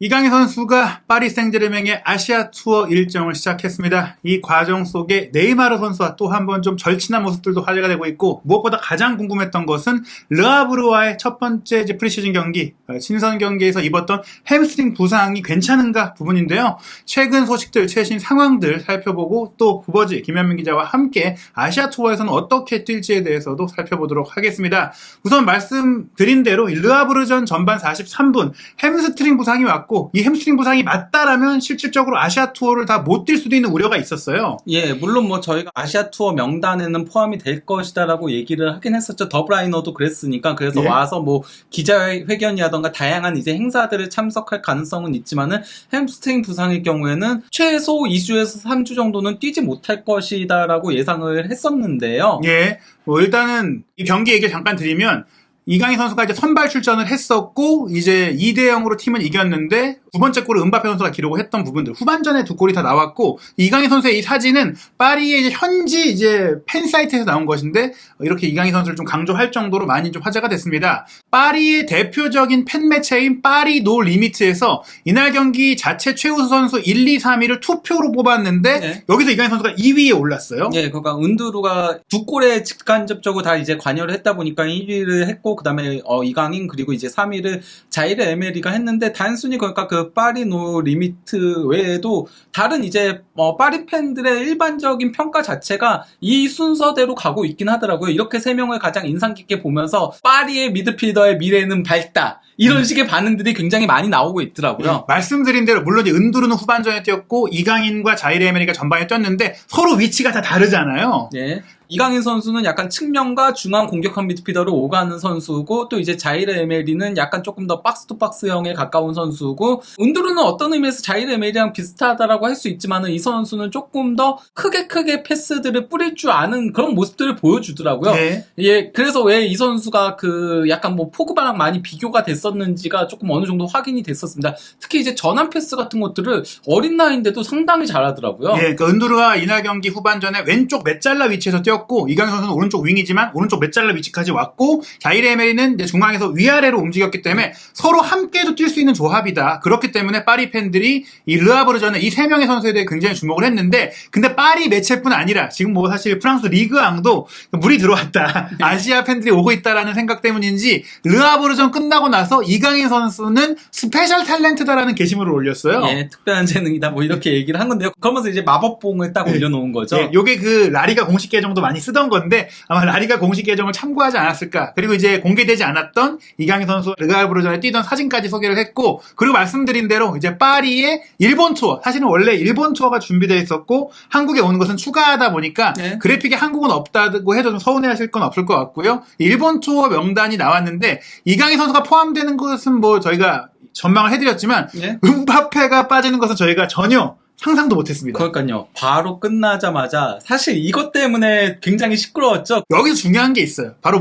이강인 선수가 파리 생제르맹의 아시아 투어 일정을 시작했습니다. 이 과정 속에 네이마르 선수와 또 한 번 좀 절친한 모습들도 화제가 되고 있고, 무엇보다 가장 궁금했던 것은 르하브르와의 첫 번째 프리시즌 경기, 친선 경기에서 입었던 햄스트링 부상이 괜찮은가 부분인데요. 최근 소식들, 최신 상황들 살펴보고 또 부버지 김현민 기자와 함께 아시아 투어에서는 어떻게 뛸지에 대해서도 살펴보도록 하겠습니다. 우선 말씀드린 대로 르하브르전 전반 43분 햄스트링 부상이 왔고, 이 햄스트링 부상이 맞다라면 실질적으로 아시아 투어를 다 못 뛸 수도 있는 우려가 있었어요. 예, 물론 저희가 아시아 투어 명단에는 포함이 될 것이다라고 얘기를 하긴 했었죠. 더브라이너도 그랬으니까. 그래서 예. 와서 기자회견이라던가 다양한 행사들을 참석할 가능성은 있지만은 햄스트링 부상의 경우에는 최소 2주에서 3주 정도는 뛰지 못할 것이다라고 예상을 했었는데요. 예, 일단은 이 경기 얘기를 잠깐 드리면, 이강인 선수가 이제 선발 출전을 했었고, 이제 2대0으로 팀은 이겼는데, 두 번째 골을 은바페 선수가 기록을 했던 부분들, 후반전에 두 골이 다 나왔고, 이강인 선수의 이 사진은 파리의 현지 팬 사이트에서 나온 것인데, 이렇게 이강인 선수를 좀 강조할 정도로 많이 좀 화제가 됐습니다. 파리의 대표적인 팬 매체인 파리 노 리미트에서 이날 경기 자체 최우수 선수 1, 2, 3위를 투표로 뽑았는데, 네. 여기서 이강인 선수가 2위에 올랐어요. 예, 그러니까 은두루가 두 골에 직간접적으로 다 관여를 했다 보니까 1위를 했고, 그 다음에 이강인, 그리고 3위를 자이르 에메리가 했는데, 단순히 그러니까 파리 노 리미트 외에도 다른 파리 팬들의 일반적인 평가 자체가 이 순서대로 가고 있긴 하더라고요. 이렇게 세 명을 가장 인상 깊게 보면서 파리의 미드필더의 미래는 밝다, 이런 식의 반응들이 굉장히 많이 나오고 있더라고요. 말씀드린 대로 물론 은두루는 후반전에 뛰었고 이강인과 자이르 에메리가 전반에 뛰었는데 서로 위치가 다 다르잖아요. 예. 이강인 선수는 약간 측면과 중앙 공격형 미드필더를 오가는 선수고, 또 자이르 에메리는 약간 조금 더 박스 투 박스형에 가까운 선수고, 은두루는 어떤 의미에서 자이르 에메리랑 비슷하다라고 할 수 있지만은 이 선수는 조금 더 크게 패스들을 뿌릴 줄 아는 그런 모습들을 보여주더라고요. 네. 예, 그래서 왜 이 선수가 약간 포그바랑 많이 비교가 됐었는지가 조금 어느 정도 확인이 됐었습니다. 특히 전환 패스 같은 것들을 어린 나이인데도 상당히 잘하더라고요. 예, 은두루가 이날 경기 후반전에 왼쪽 메잘라 위치에서 뛰었고, 이강인 선수는 오른쪽 윙이지만 오른쪽 메잘라 위치까지 왔고, 자이르 에메리는 중앙에서 위아래로 움직였기 때문에 서로 함께도 뛸 수 있는 조합이다. 그렇기 때문에 파리 팬들이 이 르하브르전에 이 세 명의 선수에 대해 굉장히 주목을 했는데, 근데 파리 매체뿐 아니라 지금 사실 프랑스 리그앙도 물이 들어왔다, 아시아 팬들이 오고 있다라는 생각 때문인지 르하브르전 끝나고 나서 이강인 선수는 스페셜 탤런트다라는 게시물을 올렸어요. 예, 특별한 재능이다 이렇게 얘기를 한 건데요. 그러면서 마법봉을 딱 올려놓은 거죠. 예, 요게 라리가 공식 계정도 많이 쓰던 건데 아마 라리가 공식 계정을 참고하지 않았을까. 그리고 공개되지 않았던 이강인 선수 르하브르전에 뛰던 사진까지 소개를 했고, 그리고 말씀드린 대로 파리의 일본 투어, 사실은 원래 일본 투어가 준비되어 있었고 한국에 오는 것은 추가하다 보니까 그래픽에 한국은 없다고 해도 좀 서운해하실 건 없을 것 같고요. 일본 투어 명단이 나왔는데 이강인 선수가 포함되는 것은 저희가 전망을 해드렸지만, 은바페가 빠지는 것은 저희가 전혀 상상도 못했습니다. 그러니까요. 바로 끝나자마자 사실 이것 때문에 굉장히 시끄러웠죠. 여기서 중요한 게 있어요. 바로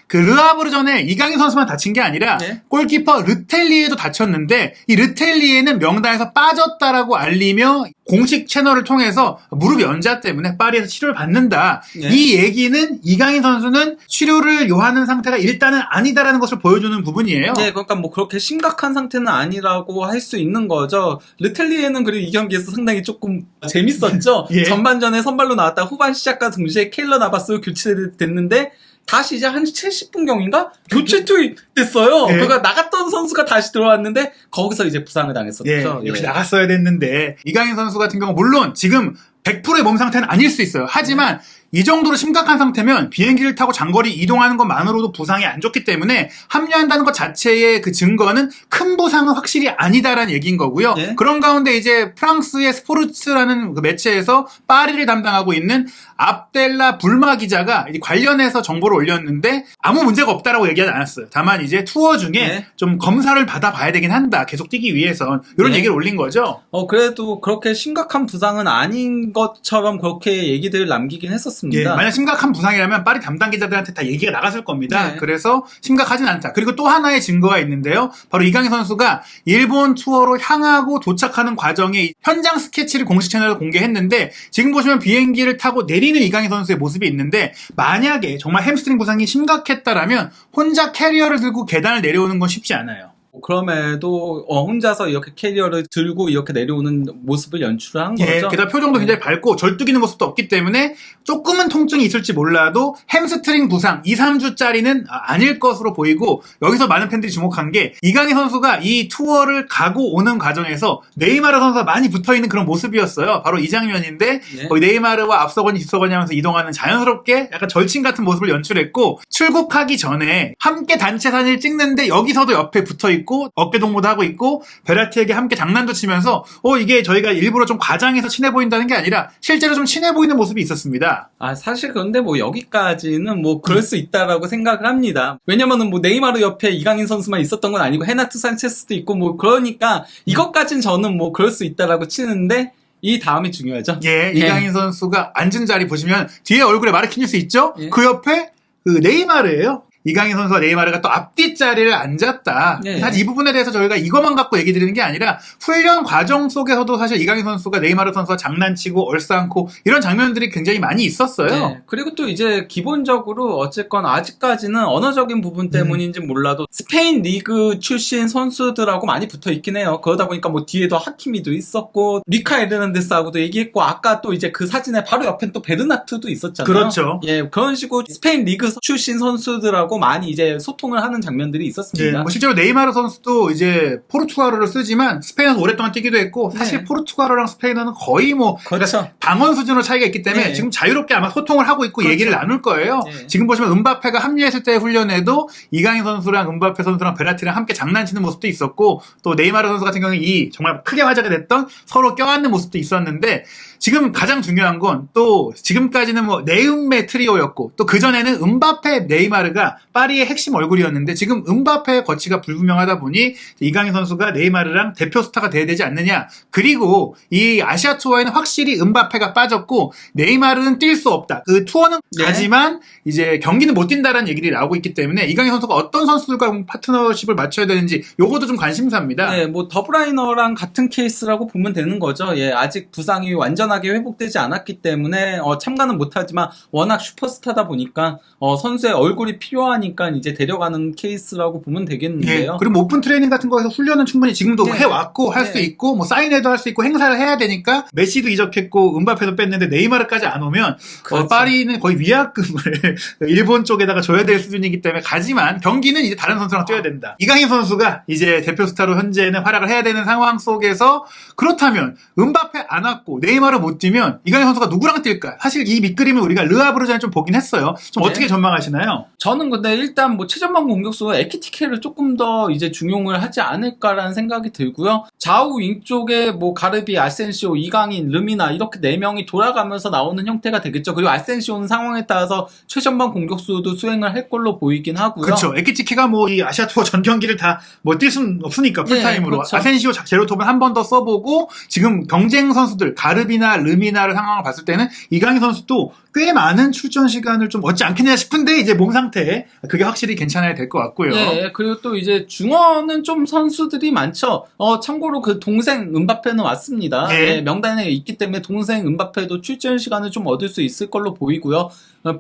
르하브르전에 이강인 선수만 다친 게 아니라 골키퍼 르텔리에도 다쳤는데, 이 르텔리에는 명단에서 빠졌다라고 알리며 공식 채널을 통해서 무릎 연자 때문에 파리에서 치료를 받는다. 이 얘기는 이강인 선수는 치료를 요하는 상태가 일단은 아니다라는 것을 보여주는 부분이에요. 네, 그러니까 그렇게 심각한 상태는 아니라고 할 수 있는 거죠. 르텔리에는 그리고 이 경기에서 상당히 조금 재밌었죠. 예. 전반전에 선발로 나왔다 후반 시작과 동시에 케일러 나바스 교체됐는데, 다시 한 70분경인가? 교체 투입됐어요. 그러니까 나갔던 선수가 다시 들어왔는데, 거기서 부상을 당했었죠. 역시 나갔어야 됐는데, 이강인 선수 같은 경우 물론 지금 100%의 몸 상태는 아닐 수 있어요. 하지만 이 정도로 심각한 상태면 비행기를 타고 장거리 이동하는 것만으로도 부상이 안 좋기 때문에 합류한다는 것 자체의 그 증거는 큰 부상은 확실히 아니다라는 얘기인 거고요. 그런 가운데 프랑스의 스포르츠라는 그 매체에서 파리를 담당하고 있는 압델라 불마 기자가 관련해서 정보를 올렸는데 아무 문제가 없다라고 얘기하지 않았어요. 다만 투어 중에 좀 검사를 받아봐야 되긴 한다, 계속 뛰기 위해선, 이런 얘기를 올린 거죠. 그래도 그렇게 심각한 부상은 아닌 것처럼 그렇게 얘기들을 남기긴 했었습니다. 만약 심각한 부상이라면 파리 담당 기자들한테 다 얘기가 나갔을 겁니다. 그래서 심각하진 않다. 그리고 또 하나의 증거가 있는데요. 바로 이강인 선수가 일본 투어로 향하고 도착하는 과정에 현장 스케치를 공식 채널에 공개했는데, 지금 보시면 비행기를 타고 내리는 이강인 선수의 모습이 있는데, 만약에 정말 햄스트링 부상이 심각했다라면 혼자 캐리어를 들고 계단을 내려오는 건 쉽지 않아요. 그럼에도 혼자서 이렇게 캐리어를 들고 이렇게 내려오는 모습을 연출을 한 예, 거죠. 게다가 표정도 굉장히 밝고 절뚝이는 모습도 없기 때문에 조금은 통증이 있을지 몰라도 햄스트링 부상 2, 3주짜리는 아닐 것으로 보이고, 여기서 많은 팬들이 주목한 게 이강인 선수가 이 투어를 가고 오는 과정에서 네이마르 선수가 많이 붙어있는 그런 모습이었어요. 바로 이 장면인데 네. 거의 네이마르와 앞서거니 뒤서거니 하면서 이동하는 자연스럽게 약간 절친 같은 모습을 연출했고, 출국하기 전에 함께 단체 사진을 찍는데 여기서도 옆에 붙어있고 어깨 동무도 하고 있고 베라티에게 함께 장난도 치면서 이게 저희가 일부러 좀 과장해서 친해 보인다는 게 아니라 실제로 좀 친해 보이는 모습이 있었습니다. 사실 그런데 뭐 여기까지는 뭐 그럴 수 있다라고 생각을 합니다. 왜냐면은 뭐 네이마르 옆에 이강인 선수만 있었던 건 아니고 헤나투 산체스도 있고 뭐 그러니까 이것까진 저는 뭐 그럴 수 있다라고 치는데 이 다음이 중요하죠. 예, 이강인 선수가 앉은 자리 보시면 뒤에 얼굴에 마르키뉴스 있죠? 예. 그 옆에 그 네이마르예요. 이강인 선수와 네이마르가 또 앞뒤 자리를 앉았다. 예. 사실 이 부분에 대해서 저희가 이것만 갖고 얘기 드리는 게 아니라 훈련 과정 속에서도 사실 이강인 선수가 네이마르 선수와 장난치고 얼싸안고 이런 장면들이 굉장히 많이 있었어요. 네. 그리고 또 이제 기본적으로 어쨌건 아직까지는 언어적인 부분 때문인지 몰라도 스페인 리그 출신 선수들하고 많이 붙어 있긴 해요. 그러다 보니까 뭐 뒤에도 하키미도 있었고 리카 에르난데스하고도 얘기했고, 아까 또 이제 그 사진에 바로 옆엔 또 베르나트도 있었잖아요. 그렇죠. 예, 그런 식으로 스페인 리그 출신 선수들하고 많이 이제 소통을 하는 장면들이 예, 있었습니다. 뭐 실제로 네이마르 선수도 이제 포르투갈어를 쓰지만 스페인에서 오랫동안 뛰기도 했고, 사실 네. 포르투갈어랑 스페인어는 거의 뭐 그렇죠. 방언 수준으로 차이가 있기 때문에 네. 지금 자유롭게 아마 소통을 하고 있고 그렇죠. 얘기를 나눌 거예요. 네. 지금 보시면 은바페가 합류했을 때 훈련에도 이강인 선수랑 은바페 선수랑 베라티랑 함께 장난치는 모습도 있었고, 또 네이마르 선수 같은 경우는 이 정말 크게 화제가 됐던 서로 껴안는 모습도 있었는데, 지금 가장 중요한 건 또 지금까지는 뭐 네음메 트리오였고 또 그전에는 은바페 네이마르가 파리의 핵심 얼굴이었는데, 지금 은바페의 거치가 불분명하다 보니 이강인 선수가 네이마르랑 대표 스타가 돼야 되지 않느냐. 그리고 이 아시아 투어에는 확실히 은바페가 빠졌고 네이마르는 뛸 수 없다. 그 투어는 네. 가지만 이제 경기는 못 뛴다라는 얘기들이 나오고 있기 때문에 이강인 선수가 어떤 선수들과 파트너십을 맞춰야 되는지 요것도 좀 관심사입니다. 네, 뭐 더브라이너랑 같은 케이스라고 보면 되는 거죠. 예, 아직 부상이 완전하게 회복되지 않았기 때문에 참가는 못하지만 워낙 슈퍼스타다 보니까 선수의 얼굴이 필요하니까 이제 데려가는 케이스라고 보면 되겠는데요. 예, 그리고 뭐 오픈 트레이닝 같은 거에서 훈련은 충분히 지금도 네. 해왔고 할 수 네. 있고 뭐 사인회도 할 수 있고 행사를 해야 되니까 메시도 이적했고 은바페도 뺐는데 네이마르까지 안 오면 그렇죠. 파리는 거의 위약금을 일본 쪽에다가 줘야 될 수준이기 때문에 가지만 경기는 이제 다른 선수랑 뛰어야 된다. 이강인 선수가 이제 대표 스타로 현재는 활약을 해야 되는 상황 속에서 그렇다면 은바페 안 왔고 네이마르 못 뛰면 이강인 선수가 누구랑 뛸까? 사실 이 밑그림을 우리가 르아브르전에 좀 보긴 했어요. 좀 네. 어떻게 전망하시나요? 저는 근데 일단 뭐 최전방 공격수 에키티케를 조금 더 이제 중용을 하지 않을까라는 생각이 들고요. 좌우 윙 쪽에 뭐 가르비, 아센시오, 이강인, 르미나 이렇게 4명이 돌아가면서 나오는 형태가 되겠죠. 그리고 아센시오는 상황에 따라서 최전방 공격수도 수행을 할 걸로 보이긴 하고요. 그렇죠. 에키티키가 뭐 이 아시아 투어 전 경기를 다 뭐 뛸 수는 없으니까 풀타임으로. 네, 그렇죠. 아센시오, 제로톱은 한 번 더 써보고 지금 경쟁 선수들 가르비나 르미나를 상황을 봤을 때는 이강인 선수도 꽤 많은 출전 시간을 좀 얻지 않겠냐 싶은데 이제 몸 상태 그게 확실히 괜찮아야 될 것 같고요. 예, 그리고 또 이제 중원은 좀 선수들이 많죠. 참고로 그 동생 은바페는 왔습니다. 예. 예, 명단에 있기 때문에 동생 은바페도 출전 시간을 좀 얻을 수 있을 걸로 보이고요.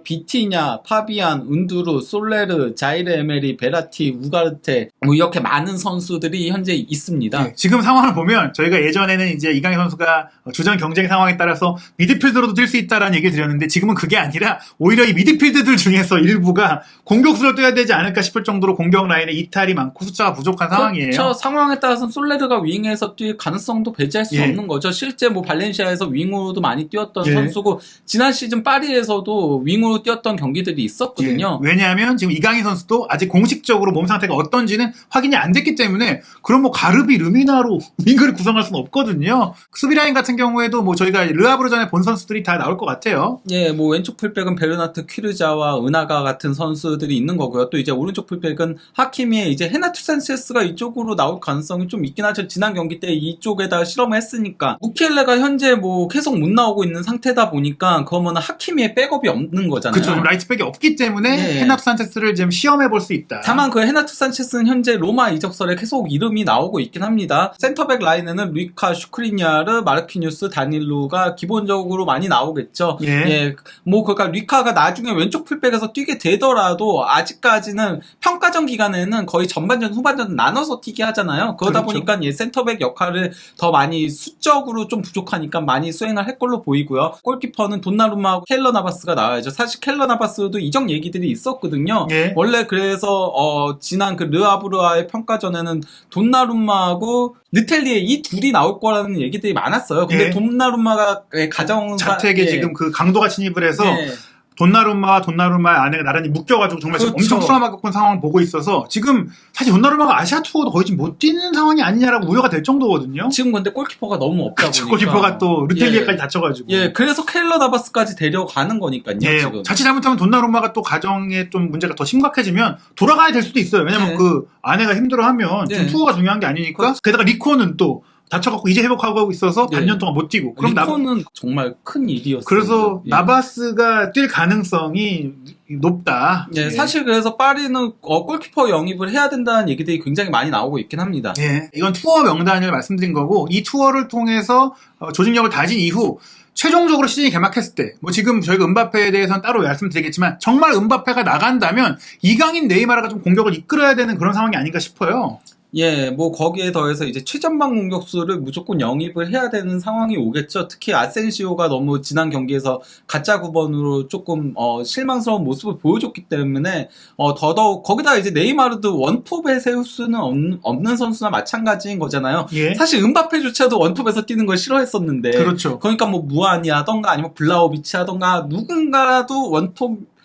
비티냐, 파비안, 운두루, 솔레르, 자이르 에메리, 베라티, 우가르테 뭐 이렇게 많은 선수들이 현재 있습니다. 네, 지금 상황을 보면 저희가 예전에는 이제 이강인 선수가 주전 경쟁 상황에 따라서 미드필더로도 뛸 수 있다라는 얘기를 드렸는데 지금은 그게 아니라 오히려 이 미드필드들 중에서 일부가 공격수로 뛰어야 되지 않을까 싶을 정도로 공격 라인에 이탈이 많고 숫자가 부족한 상황이에요. 그렇죠. 상황에 따라서는 솔레르가 윙에서 뛸 가능성도 배제할 수 예. 없는 거죠. 실제 뭐 발렌시아에서 윙으로도 많이 뛰었던 예. 선수고 지난 시즌 파리에서도 윙으로 뛰었던 경기들이 있었거든요. 예, 왜냐하면 지금 이강인 선수도 아직 공식적으로 몸 상태가 어떤지는 확인이 안 됐기 때문에 그럼 뭐 가르비, 르미나로 윙을 구성할 수는 없거든요. 수비 라인 같은 경우에도 뭐 저희가 르아브르전에 본 선수들이 다 나올 것 같아요. 예, 뭐 왼쪽 풀백은 베르나트 퀴르자와 은하가 같은 선수들이 있는 거고요. 또 이제 오른쪽 풀백은 하키미의 이제 헤나투 산체스가 이쪽으로 나올 가능성이 좀 있긴 하죠. 지난 경기 때 이쪽에다 실험을 했으니까. 무키엘레가 현재 뭐 계속 못 나오고 있는 상태다 보니까 그러면 하키미의 백업이 없는 거잖아요. 그렇죠. 라이트백이 없기 때문에 예. 헤나투 산체스를 지금 시험해 볼 수 있다. 다만 그 헤나투 산체스는 현재 로마 이적설에 계속 이름이 나오고 있긴 합니다. 센터백 라인에는 루이카 슈크리냐르, 마르키뉴스, 다닐로 진로가 기본적으로 많이 나오겠죠. 예. 뭐 그러니까 리카가 나중에 왼쪽 풀백에서 뛰게 되더라도 아직까지는 평가전 기간에는 거의 전반전 후반전 나눠서 뛰게 하잖아요. 그러다 그렇죠. 보니까 센터백 역할을 더 많이 수적으로 좀 부족하니까 많이 수행을 할 걸로 보이고요. 골키퍼는 돈나루마하고 켈러 나바스가 나와야죠. 사실 켈러 나바스도 이적 얘기들이 있었거든요. 예. 원래 그래서 지난 그 르아브르와의 평가전에는 돈나루마하고 느텔리에 이 둘이 나올 거라는 얘기들이 많았어요. 근데 예. 돈나루마가 가정 자택에 지금 그 강도가 침입을 해서 예. 돈나루마의 아내가 나란히 묶여가지고 정말 지금 그렇죠. 엄청 트라우마 겪은 상황을 보고 있어서 지금 사실 돈나루마가 아시아 투어도 거의 지금 못 뛰는 상황이 아니냐라고 우려가 될 정도거든요. 지금 근데 골키퍼가 너무 없다 보니까 골키퍼가 또 르텔리에까지 다쳐가지고. 그래서 켈러 나바스까지 데려가는 거니까요. 예, 지금. 자칫 잘못하면 돈나루마가 또 가정에 좀 문제가 더 심각해지면 돌아가야 될 수도 있어요. 왜냐면 예. 그 아내가 힘들어하면 지금 예. 투어가 중요한 게 아니니까. 그렇죠. 게다가 리코는 또 다쳐갖고 이제 회복하고 있어서 예. 반년 동안 못 뛰고. 그럼 리코는 정말 큰 일이었어요. 그래서 예. 나바스가 뛸 가능성이 높다. 예, 사실 그래서 파리는 골키퍼 영입을 해야 된다는 얘기들이 굉장히 많이 나오고 있긴 합니다. 예, 이건 투어 명단을 말씀드린 거고 이 투어를 통해서 조직력을 다진 이후 최종적으로 시즌이 개막했을 때, 뭐 지금 저희가 은바페에 대해서는 따로 말씀드리겠지만 정말 은바페가 나간다면 이강인 네이마르가 좀 공격을 이끌어야 되는 그런 상황이 아닌가 싶어요. 예, 뭐 거기에 더해서 이제 최전방 공격수를 무조건 영입을 해야 되는 상황이 오겠죠. 특히 아센시오가 너무 지난 경기에서 가짜 9번으로 조금 실망스러운 모습을 보여줬기 때문에 더더욱 거기다 이제 네이마르도 원톱에 세울 수는 없는 선수나 마찬가지인 거잖아요. 예, 사실 은바페조차도 원톱에서 뛰는 걸 싫어했었는데 그렇죠. 그러니까 뭐 무안이 하던가 아니면 블라우비치 하던가 누군가라도 원톱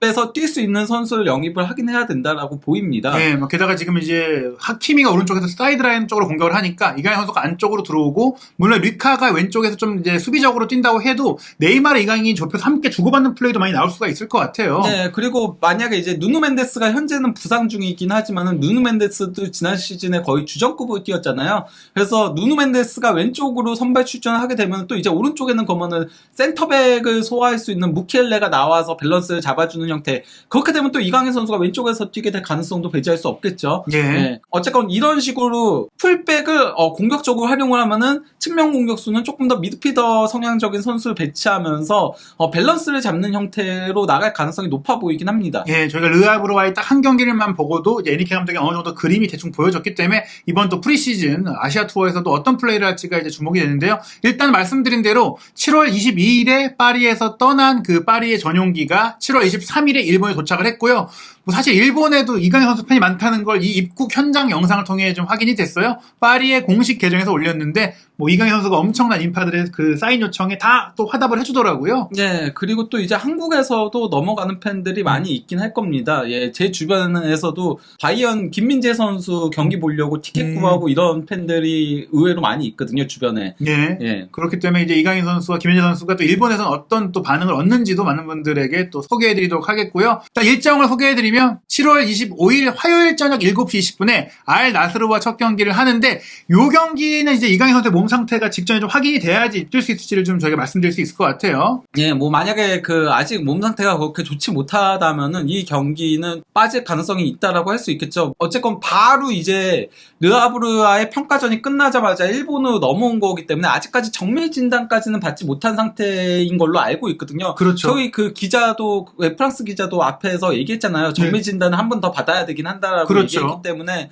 에서 뛸 수 있는 선수를 영입을 하긴 해야 된다라고 보입니다. 예, 뭐 게다가 지금 이제 하키미가 오른쪽에서 사이드라인 쪽으로 공격을 하니까 이강인 선수가 안쪽으로 들어오고 물론 리카가 왼쪽에서 좀 이제 수비적으로 뛴다고 해도 네이마르, 이강인이 좁혀서 함께 주고받는 플레이도 많이 나올 수가 있을 것 같아요. 네, 그리고 만약에 이제 누누 멘데스가 현재는 부상 중이긴 하지만은 누누 멘데스도 지난 시즌에 거의 주전급으로 뛰었잖아요. 그래서 누누 멘데스가 왼쪽으로 선발 출전을 하게 되면 또 이제 오른쪽에는 그러면은 센터백을 소화할 수 있는 무키엘레가 나와서 밸런스를 잡아주는 형태. 그렇게 되면 또 이강인 선수가 왼쪽에서 뛰게 될 가능성도 배제할 수 없겠죠. 예. 네. 어쨌건 이런 식으로 풀백을 공격적으로 활용을 하면은 측면 공격수는 조금 더 미드필더 성향적인 선수를 배치하면서 밸런스를 잡는 형태로 나갈 가능성이 높아 보이긴 합니다. 예, 저희가 르아브르와의 딱 한 경기를만 보고도 이제 에니케 감독이 어느 정도 그림이 대충 보여졌기 때문에 이번 또 프리시즌 아시아 투어에서도 어떤 플레이를 할지가 이제 주목이 되는데요. 일단 말씀드린 대로 7월 22일에 파리에서 떠난 그 파리의 전용기가 7월 23일에 일본에 도착을 했고요. 뭐 사실 일본에도 이강인 선수 팬이 많다는 걸 이 입국 현장 영상을 통해 좀 확인이 됐어요. 파리의 공식 계정에서 올렸는데 뭐 이강인 선수가 엄청난 인파들의 그 사인 요청에 다 또 화답을 해주더라고요. 예, 그리고 또 이제 한국에서도 넘어가는 팬들이 많이 있긴 할 겁니다. 예, 제 주변에서도 바이언 김민재 선수 경기 보려고 티켓 구하고 이런 팬들이 의외로 많이 있거든요, 주변에. 예. 예. 그렇기 때문에 이제 이강인 선수와 김현재 선수가 또 일본에서는 어떤 또 반응을 얻는지도 많은 분들에게 또 소개해드리도록 하겠고요. 일단 일정을 소개해드리면 7월 25일 화요일 저녁 7시 20분에 알 나스르와 첫 경기를 하는데 요 경기는 이제 이강인 선수의 몸 상태가 직전에 좀 확인이 돼야지 뛸 수 있을지를 좀 저희가 말씀드릴 수 있을 것 같아요. 예, 뭐 만약에 아직 몸 상태가 그렇게 좋지 못하다면은 이 경기는 빠질 가능성이 있다라고 할 수 있겠죠. 어쨌건 바로 이제 르아브르와의 평가전이 끝나자마자 일본으로 넘어온 거기 때문에 아직까지 정밀 진단까지는 받지 못한 상태인 걸로 알고 있거든요. 그렇죠. 저희 그 기자도 프랑스 기자도 앞에서 얘기했잖아요. 정밀 진단을 한 번 더 받아야 되긴 한다라고 그렇죠. 얘기했기 때문에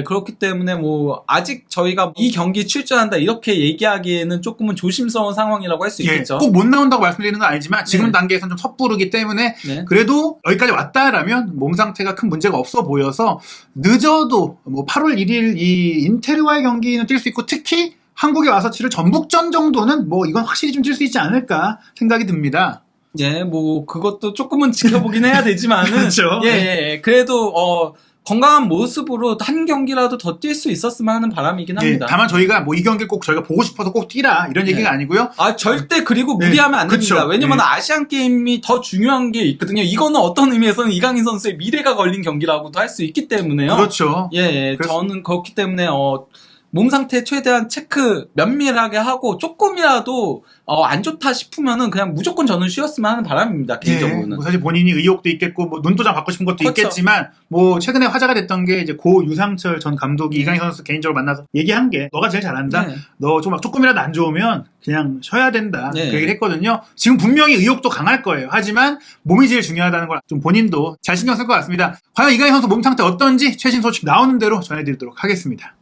그렇기 때문에 뭐 아직 저희가 이 경기 출전한다 이렇게 얘기하기에는 조금은 조심스러운 상황이라고 할 수 있겠죠. 꼭 못 나온다고 말씀드리는 건 아니지만 지금 네. 단계에서는 좀 섣부르기 때문에 네. 그래도 여기까지 왔다라면 몸 상태가 큰 문제가 없어 보여서 늦어도 뭐 8월 1일 이 인테르와의 경기는 뛸 수 있고 특히 한국에 와서 치를 전북전 정도는 뭐 이건 확실히 좀 뛸 수 있지 않을까 생각이 듭니다. 예, 뭐 그것도 조금은 지켜보긴 해야 되지만은 그렇죠. 예, 그래도 건강한 모습으로 한 경기라도 더 뛸 수 있었으면 하는 바람이긴 합니다. 다만 저희가 뭐 이 경기를 꼭 저희가 보고 싶어서 꼭 뛰라 이런 얘기가 아니고요. 절대 그리고 무리하면 안 됩니다. 그쵸. 왜냐면 아시안 게임이 더 중요한 게 있거든요. 이거는 어떤 의미에서는 이강인 선수의 미래가 걸린 경기라고도 할 수 있기 때문에요. 그렇죠. 예, 저는 그렇기 때문에 몸 상태 최대한 체크 면밀하게 하고 조금이라도 안 좋다 싶으면은 그냥 무조건 저는 쉬었으면 하는 바람입니다. 개인적으로는. 뭐 사실 본인이 의혹도 있겠고 뭐 눈도장 받고 싶은 것도 그렇죠. 있겠지만 뭐 최근에 화제가 됐던 게 이제 고 유상철 전 감독이 이강인 선수 개인적으로 만나서 얘기한 게 너가 제일 잘한다. 네. 너 조금이라도 안 좋으면 그냥 쉬어야 된다. 네. 그 얘기를 했거든요. 지금 분명히 의혹도 강할 거예요. 하지만 몸이 제일 중요하다는 걸 좀 본인도 잘 신경 쓸 것 같습니다. 과연 이강인 선수 몸 상태 어떤지 최신 소식 나오는 대로 전해드리도록 하겠습니다.